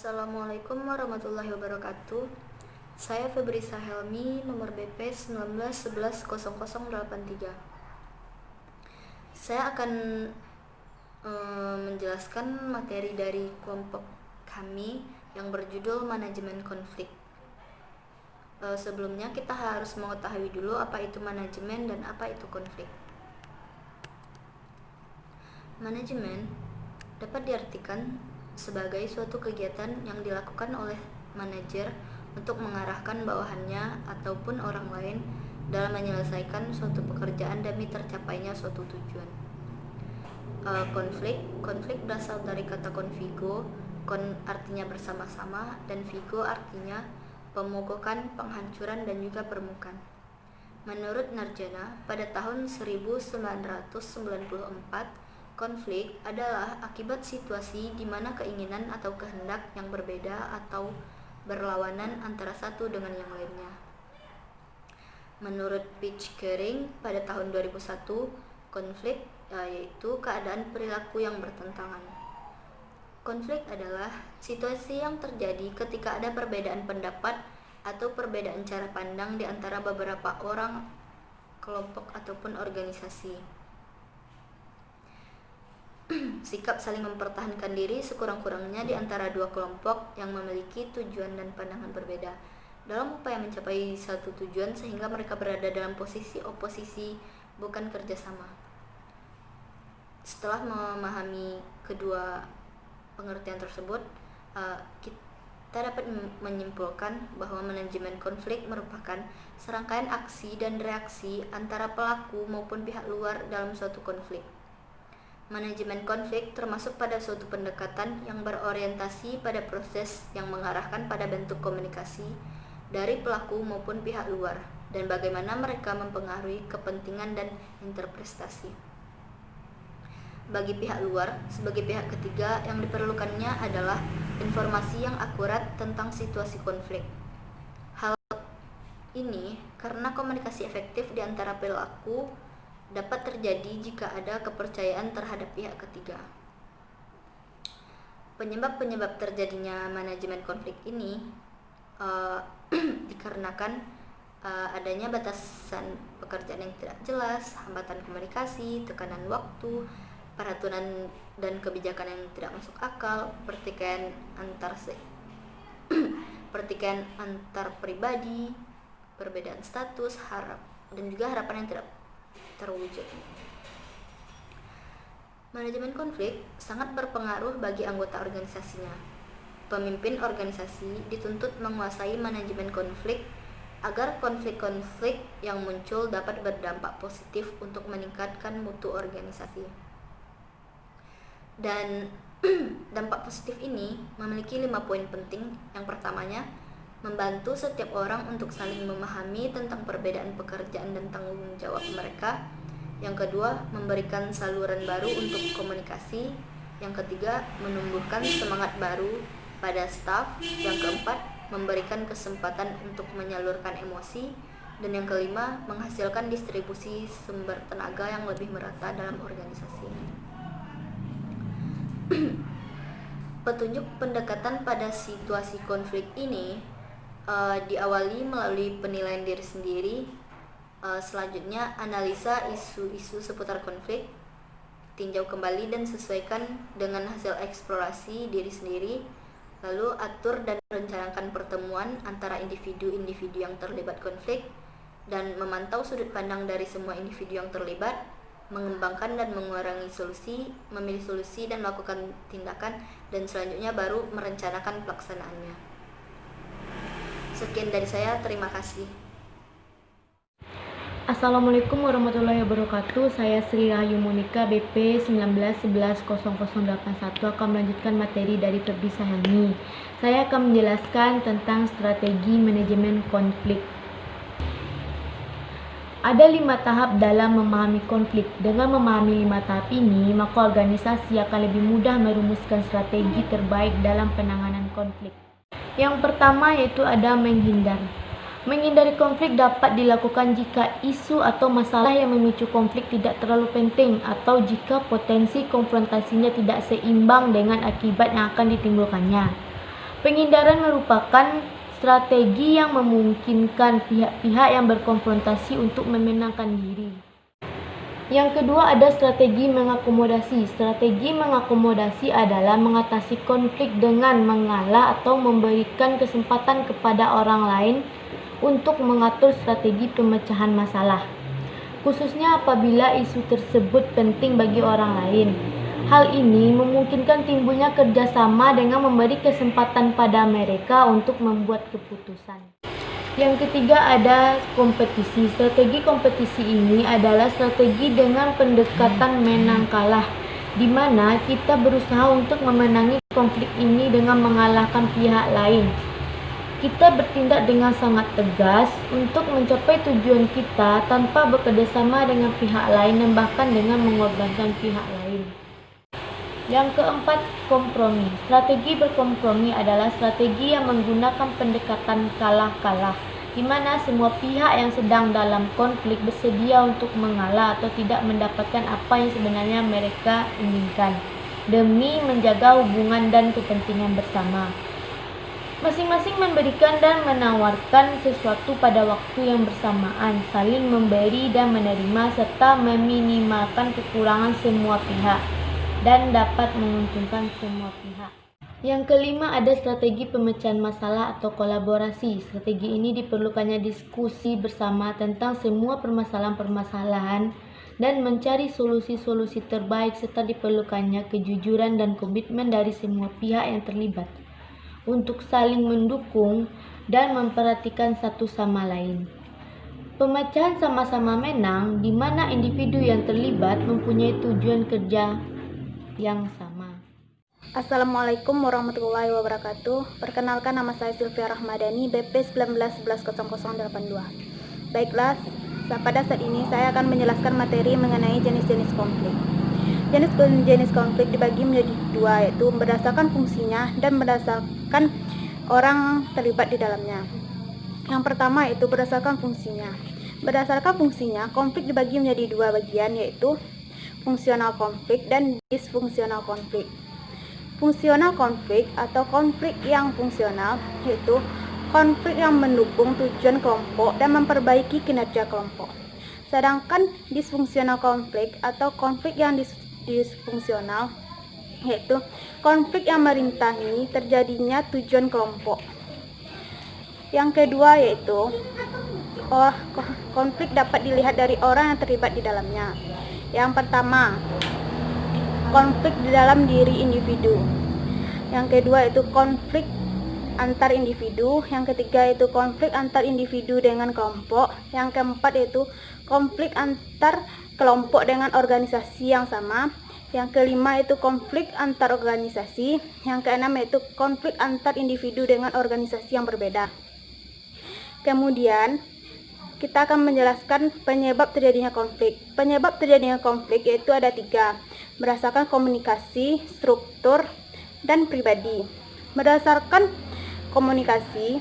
Assalamualaikum warahmatullahi wabarakatuh. Saya Febrisa Helmi, nomor BP 19110083. Saya akan menjelaskan materi dari kelompok kami yang berjudul manajemen konflik. Sebelumnya kita harus mengetahui dulu apa itu manajemen dan apa itu konflik. Manajemen dapat diartikan sebagai suatu kegiatan yang dilakukan oleh manajer untuk mengarahkan bawahannya ataupun orang lain dalam menyelesaikan suatu pekerjaan demi tercapainya suatu tujuan. Konflik berasal dari kata convigo, artinya bersama-sama, dan vigo artinya pemogokan, penghancuran, dan juga permukaan. Menurut Narjana, pada tahun 1994, konflik adalah akibat situasi di mana keinginan atau kehendak yang berbeda atau berlawanan antara satu dengan yang lainnya. Menurut Pickering, pada tahun 2001, konflik yaitu keadaan perilaku yang bertentangan. Konflik adalah situasi yang terjadi ketika ada perbedaan pendapat atau perbedaan cara pandang di antara beberapa orang, kelompok, ataupun organisasi. Sikap saling mempertahankan diri sekurang-kurangnya di antara dua kelompok yang memiliki tujuan dan pandangan berbeda dalam upaya mencapai satu tujuan sehingga mereka berada dalam posisi oposisi, bukan kerjasama. Setelah memahami kedua pengertian tersebut, kita dapat menyimpulkan bahwa manajemen konflik merupakan serangkaian aksi dan reaksi antara pelaku maupun pihak luar dalam suatu konflik. Manajemen konflik termasuk pada suatu pendekatan yang berorientasi pada proses yang mengarahkan pada bentuk komunikasi dari pelaku maupun pihak luar dan bagaimana mereka mempengaruhi kepentingan dan interpretasi. Bagi pihak luar, sebagai pihak ketiga, yang diperlukannya adalah informasi yang akurat tentang situasi konflik. Hal ini karena komunikasi efektif di antara pelaku dapat terjadi jika ada kepercayaan terhadap pihak ketiga. Penyebab terjadinya manajemen konflik ini dikarenakan adanya batasan pekerjaan yang tidak jelas, hambatan komunikasi, tekanan waktu, peraturan dan kebijakan yang tidak masuk akal, pertikaian antar pribadi, perbedaan status, dan juga harapan yang tidak terwujud. Manajemen konflik sangat berpengaruh bagi anggota organisasinya. Pemimpin organisasi dituntut menguasai manajemen konflik agar konflik-konflik yang muncul dapat berdampak positif untuk meningkatkan mutu organisasi. Dan dampak positif ini memiliki 5 poin penting. Yang pertamanya, membantu setiap orang untuk saling memahami tentang perbedaan pekerjaan dan tanggung jawab mereka. Yang kedua, memberikan saluran baru untuk komunikasi. Yang ketiga, menumbuhkan semangat baru pada staf. Yang keempat, memberikan kesempatan untuk menyalurkan emosi. Dan yang kelima, menghasilkan distribusi sumber tenaga yang lebih merata dalam organisasi. Petunjuk pendekatan pada situasi konflik ini diawali melalui penilaian diri sendiri, selanjutnya analisa isu-isu seputar konflik, tinjau kembali dan sesuaikan dengan hasil eksplorasi diri sendiri, lalu atur dan rencanakan pertemuan antara individu-individu yang terlibat konflik, dan memantau sudut pandang dari semua individu yang terlibat, mengembangkan dan mengurangi solusi, memilih solusi dan melakukan tindakan, dan selanjutnya baru merencanakan pelaksanaannya. Sekian dari saya, terima kasih. Assalamualaikum warahmatullahi wabarakatuh. Saya Sri Rahayu Monika, BP 19110081 akan melanjutkan materi dari Febrisa Helmi. Saya akan menjelaskan tentang strategi manajemen konflik. Ada 5 tahap dalam memahami konflik. Dengan memahami 5 tahap ini, maka organisasi akan lebih mudah merumuskan strategi terbaik dalam penanganan konflik. Yang pertama yaitu ada menghindar. Menghindari konflik dapat dilakukan jika isu atau masalah yang memicu konflik tidak terlalu penting atau jika potensi konfrontasinya tidak seimbang dengan akibat yang akan ditimbulkannya. Penghindaran merupakan strategi yang memungkinkan pihak-pihak yang berkonfrontasi untuk memenangkan diri. Yang kedua ada strategi mengakomodasi. Strategi mengakomodasi adalah mengatasi konflik dengan mengalah atau memberikan kesempatan kepada orang lain untuk mengatur strategi pemecahan masalah, khususnya apabila isu tersebut penting bagi orang lain. Hal ini memungkinkan timbulnya kerjasama dengan memberi kesempatan pada mereka untuk membuat keputusan. Yang ketiga ada kompetisi. Strategi kompetisi ini adalah strategi dengan pendekatan menang kalah, di mana kita berusaha untuk memenangi konflik ini dengan mengalahkan pihak lain. Kita bertindak dengan sangat tegas untuk mencapai tujuan kita tanpa bekerjasama dengan pihak lain dan bahkan dengan mengorbankan pihak lain. Yang keempat, kompromi. Strategi berkompromi adalah strategi yang menggunakan pendekatan kalah-kalah, di mana semua pihak yang sedang dalam konflik bersedia untuk mengalah atau tidak mendapatkan apa yang sebenarnya mereka inginkan, demi menjaga hubungan dan kepentingan bersama. Masing-masing memberikan dan menawarkan sesuatu pada waktu yang bersamaan, saling memberi dan menerima, serta meminimalkan kekurangan semua pihak dan dapat menguntungkan semua pihak. Yang kelima ada strategi pemecahan masalah atau kolaborasi. Strategi ini diperlukannya diskusi bersama tentang semua permasalahan-permasalahan dan mencari solusi-solusi terbaik, serta diperlukannya kejujuran dan komitmen dari semua pihak yang terlibat untuk saling mendukung dan memperhatikan satu sama lain. Pemecahan sama-sama menang, di mana individu yang terlibat mempunyai tujuan kerja yang sama. Assalamualaikum warahmatullahi wabarakatuh. Perkenalkan, nama saya Sylvia Rahmadani, BP 19110082. Baiklah, pada saat ini saya akan menjelaskan materi mengenai jenis-jenis konflik. Jenis konflik dibagi menjadi dua, yaitu berdasarkan fungsinya dan berdasarkan orang terlibat di dalamnya. Yang pertama yaitu berdasarkan fungsinya. Berdasarkan fungsinya, konflik dibagi menjadi dua bagian, yaitu fungsional konflik dan disfungsional konflik. Fungsional konflik atau konflik yang fungsional yaitu konflik yang mendukung tujuan kelompok dan memperbaiki kinerja kelompok. Sedangkan disfungsional konflik atau konflik yang disfungsional yaitu konflik yang merintangi terjadinya tujuan kelompok. Yang kedua yaitu konflik dapat dilihat dari orang yang terlibat di dalamnya. Yang pertama, konflik di dalam diri individu. Yang kedua itu konflik antar individu. Yang ketiga itu konflik antar individu dengan kelompok. Yang keempat itu konflik antar kelompok dengan organisasi yang sama. Yang kelima itu konflik antar organisasi. Yang keenam itu konflik antar individu dengan organisasi yang berbeda. Kemudian kita akan menjelaskan penyebab terjadinya konflik. Penyebab terjadinya konflik yaitu ada tiga, berdasarkan komunikasi, struktur, dan pribadi. Berdasarkan komunikasi,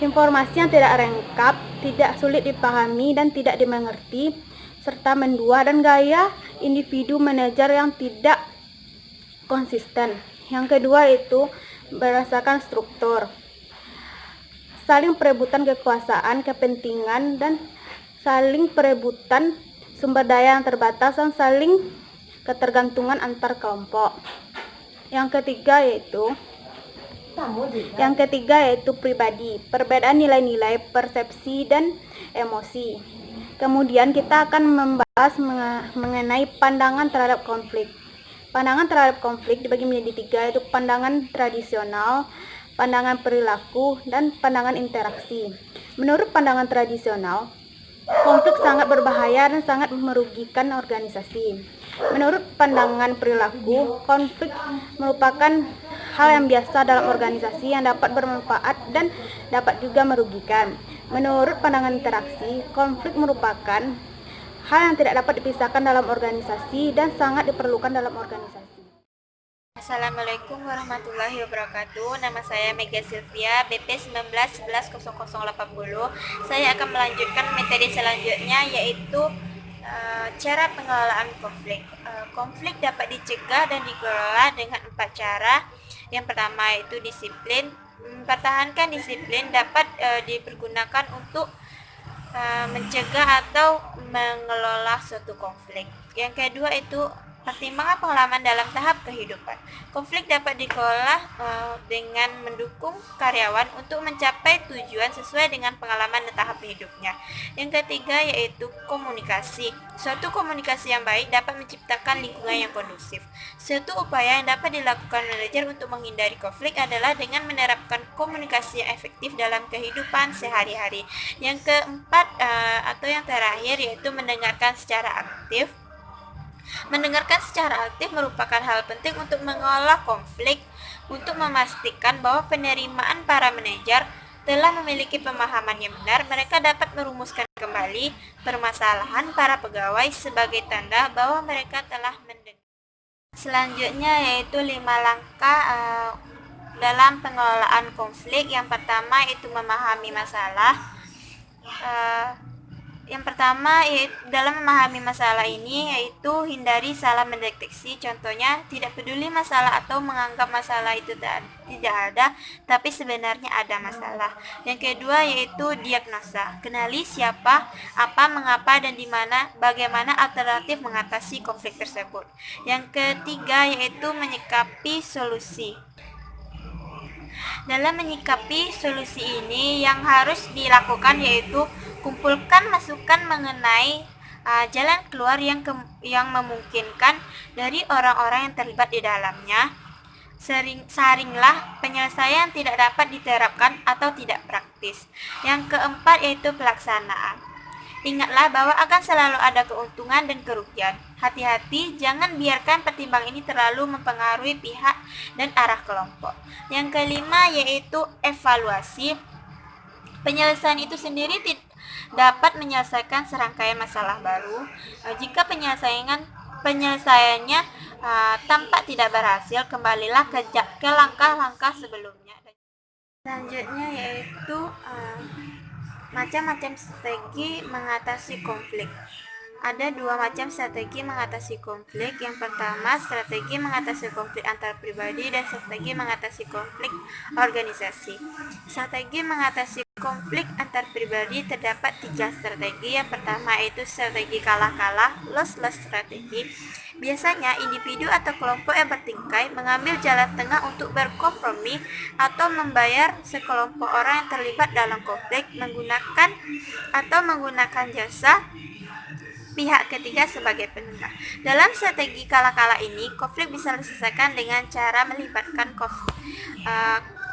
informasi yang tidak lengkap, tidak sulit dipahami dan tidak dimengerti, serta mendua dan gaya individu manajer yang tidak konsisten. Yang kedua itu berdasarkan struktur, saling perebutan kekuasaan, kepentingan, dan saling perebutan sumber daya yang terbatas dan saling ketergantungan antar kelompok. Yang ketiga yaitu pribadi, perbedaan nilai-nilai, persepsi, dan emosi. Kemudian kita akan membahas mengenai pandangan terhadap konflik. Pandangan terhadap konflik dibagi menjadi tiga, yaitu pandangan tradisional, pandangan perilaku, dan pandangan interaksi. Menurut pandangan tradisional, konflik sangat berbahaya dan sangat merugikan organisasi. Menurut pandangan perilaku, konflik merupakan hal yang biasa dalam organisasi yang dapat bermanfaat dan dapat juga merugikan. Menurut pandangan interaksi, konflik merupakan hal yang tidak dapat dipisahkan dalam organisasi dan sangat diperlukan dalam organisasi. Assalamualaikum warahmatullahi wabarakatuh. Nama saya Mega Sylvia, BP 19110080. Saya akan melanjutkan materi selanjutnya, yaitu cara pengelolaan konflik. Konflik dapat dicegah dan dikelola dengan 4 cara. Yang pertama yaitu disiplin. Mempertahankan disiplin dapat dipergunakan untuk mencegah atau mengelola suatu konflik. Yang kedua itu pertimbangan pengalaman dalam tahap kehidupan. Konflik dapat dikelola dengan mendukung karyawan untuk mencapai tujuan sesuai dengan pengalaman dan tahap hidupnya. Yang ketiga yaitu komunikasi. Suatu komunikasi yang baik dapat menciptakan lingkungan yang kondusif. Suatu upaya yang dapat dilakukan manajer untuk menghindari konflik adalah dengan menerapkan komunikasi yang efektif dalam kehidupan sehari-hari. Yang keempat atau yang terakhir yaitu mendengarkan secara aktif. Mendengarkan secara aktif merupakan hal penting untuk mengolah konflik, untuk memastikan bahwa penerimaan para manajer telah memiliki pemahaman yang benar. Mereka dapat merumuskan kembali permasalahan para pegawai sebagai tanda bahwa mereka telah mendengar. Selanjutnya yaitu 5 langkah dalam pengelolaan konflik. Yang pertama itu memahami masalah. Yang pertama yaitu dalam memahami masalah ini yaitu hindari salah mendeteksi. Contohnya tidak peduli masalah atau menganggap masalah itu tidak ada tapi sebenarnya ada masalah. Yang kedua yaitu diagnosa. Kenali siapa, apa, mengapa dan di mana, bagaimana alternatif mengatasi konflik tersebut. Yang ketiga yaitu menyikapi solusi. Dalam menyikapi solusi ini yang harus dilakukan yaitu kumpulkan masukan mengenai jalan keluar yang memungkinkan dari orang-orang yang terlibat di dalamnya. Saringlah penyelesaian tidak dapat diterapkan atau tidak praktis. Yang keempat yaitu pelaksanaan. Ingatlah bahwa akan selalu ada keuntungan dan kerugian. Hati-hati, jangan biarkan pertimbangan ini terlalu mempengaruhi pihak dan arah kelompok. Yang kelima yaitu evaluasi. Penyelesaian itu sendiri dapat menyelesaikan serangkaian masalah baru. Jika penyelesaiannya tampak tidak berhasil, kembalilah ke langkah-langkah sebelumnya. Selanjutnya yaitu macam-macam strategi mengatasi konflik. Ada 2 macam strategi mengatasi konflik. Yang pertama, strategi mengatasi konflik antar pribadi dan strategi mengatasi konflik organisasi. Strategi mengatasi konflik antar pribadi terdapat 3 strategi. Yang pertama yaitu strategi kalah-kalah, loss-loss strategi. Biasanya individu atau kelompok yang bertikai mengambil jalan tengah untuk berkompromi atau membayar sekelompok orang yang terlibat dalam konflik menggunakan jasa pihak ketiga sebagai penengah. Dalam strategi kalah-kalah ini, konflik bisa diselesaikan dengan cara melibatkan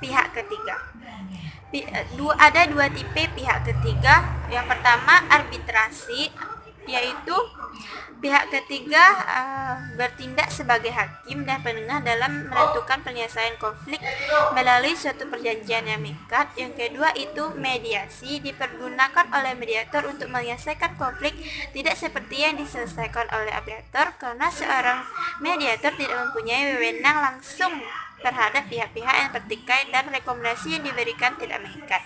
pihak ketiga. Ada 2 tipe pihak ketiga. Yang pertama arbitrasi, yaitu pihak ketiga bertindak sebagai hakim dan penengah dalam menentukan penyelesaian konflik melalui suatu perjanjian yang mengikat. Yang kedua itu mediasi, dipergunakan oleh mediator untuk menyelesaikan konflik tidak seperti yang diselesaikan oleh arbitrator karena seorang mediator tidak mempunyai wewenang langsung terhadap pihak-pihak yang bertikai dan rekomendasi yang diberikan tidak mengikat.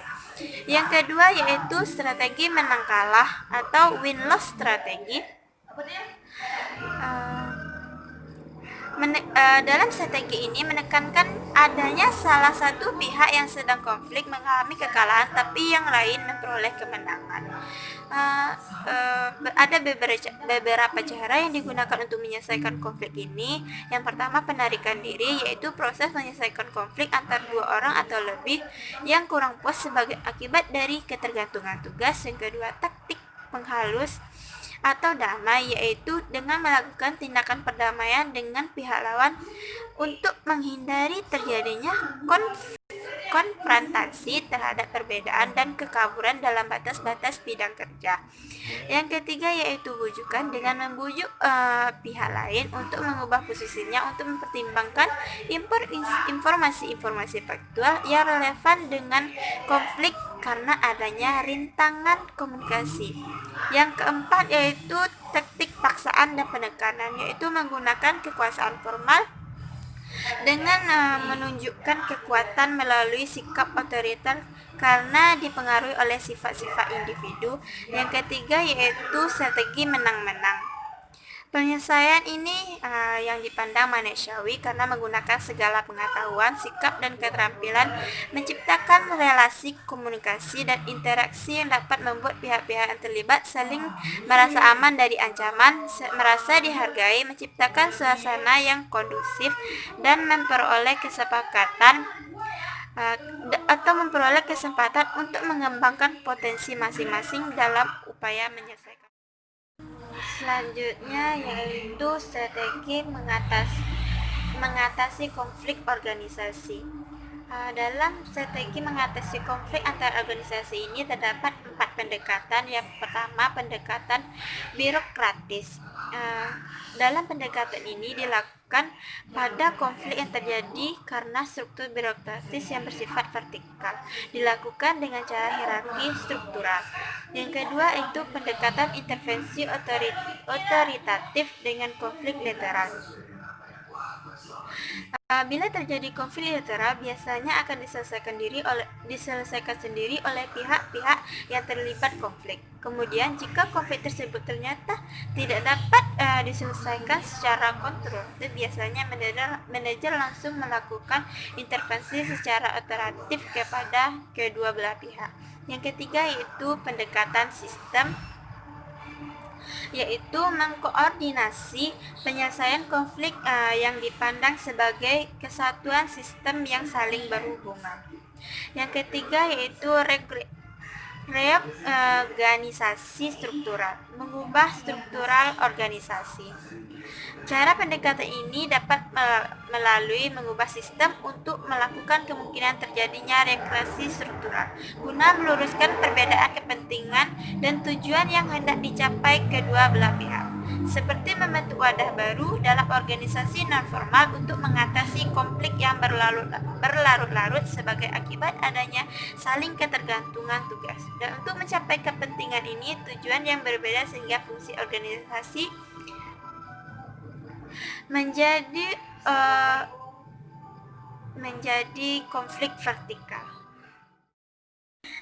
Yang kedua yaitu strategi menang kalah atau win-loss strategi. Dalam strategi ini menekankan adanya salah satu pihak yang sedang konflik mengalami kekalahan tapi yang lain memperoleh kemenangan. Ada beberapa cara yang digunakan untuk menyelesaikan konflik ini. Yang pertama penarikan diri, yaitu proses menyelesaikan konflik antar 2 orang atau lebih yang kurang puas sebagai akibat dari ketergantungan tugas. Yang kedua taktik penghalus atau damai, yaitu dengan melakukan tindakan perdamaian dengan pihak lawan untuk menghindari terjadinya konfrontasi terhadap perbedaan dan kekaburan dalam batas-batas bidang kerja. Yang ketiga yaitu bujukan, dengan membujuk pihak lain untuk mengubah posisinya untuk mempertimbangkan informasi-informasi faktual yang relevan dengan konflik karena adanya rintangan komunikasi. Yang keempat yaitu taktik paksaan dan penekanan, yaitu menggunakan kekuasaan formal dengan menunjukkan kekuatan melalui sikap otoriter karena dipengaruhi oleh sifat-sifat individu. Yang ketiga yaitu strategi menang-menang. Penyelesaian ini yang dipandang manusiawi karena menggunakan segala pengetahuan, sikap, dan keterampilan menciptakan relasi komunikasi dan interaksi yang dapat membuat pihak-pihak yang terlibat saling merasa aman dari ancaman, merasa dihargai, menciptakan suasana yang kondusif, dan memperoleh kesepakatan atau memperoleh kesempatan untuk mengembangkan potensi masing-masing dalam upaya menyelesaikan. Selanjutnya yaitu strategi mengatasi konflik organisasi. Dalam strategi mengatasi konflik antar organisasi ini terdapat 4 pendekatan. Yang pertama, pendekatan birokratis. Dalam pendekatan ini dilakukan pada konflik yang terjadi karena struktur birokratis yang bersifat vertikal, dilakukan dengan cara hierarki struktural. Yang kedua itu pendekatan intervensi otoritatif dengan konflik literal. Bila terjadi konflik literal, biasanya akan diselesaikan sendiri oleh pihak-pihak yang terlibat konflik. Kemudian, jika konflik tersebut ternyata tidak dapat diselesaikan secara kontrol, biasanya manajer langsung melakukan intervensi secara otoratif kepada kedua belah pihak. Yang ketiga yaitu pendekatan sistem, yaitu mengkoordinasi penyelesaian konflik yang dipandang sebagai kesatuan sistem yang saling berhubungan. Yang ketiga yaitu reorganisasi struktural, mengubah struktural organisasi. Cara pendekatan ini dapat melalui mengubah sistem untuk melakukan kemungkinan terjadinya regresi struktural guna meluruskan perbedaan kepentingan dan tujuan yang hendak dicapai kedua belah pihak, seperti membentuk wadah baru dalam organisasi non-formal untuk mengatasi konflik yang berlarut-larut sebagai akibat adanya saling ketergantungan tugas. Dan untuk mencapai kepentingan ini, tujuan yang berbeda sehingga fungsi organisasi menjadi konflik vertikal.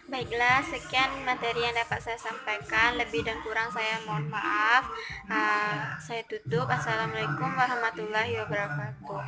Baiklah, sekian materi yang dapat saya sampaikan. Lebih dan kurang saya mohon maaf. Saya tutup. Assalamualaikum warahmatullahi wabarakatuh.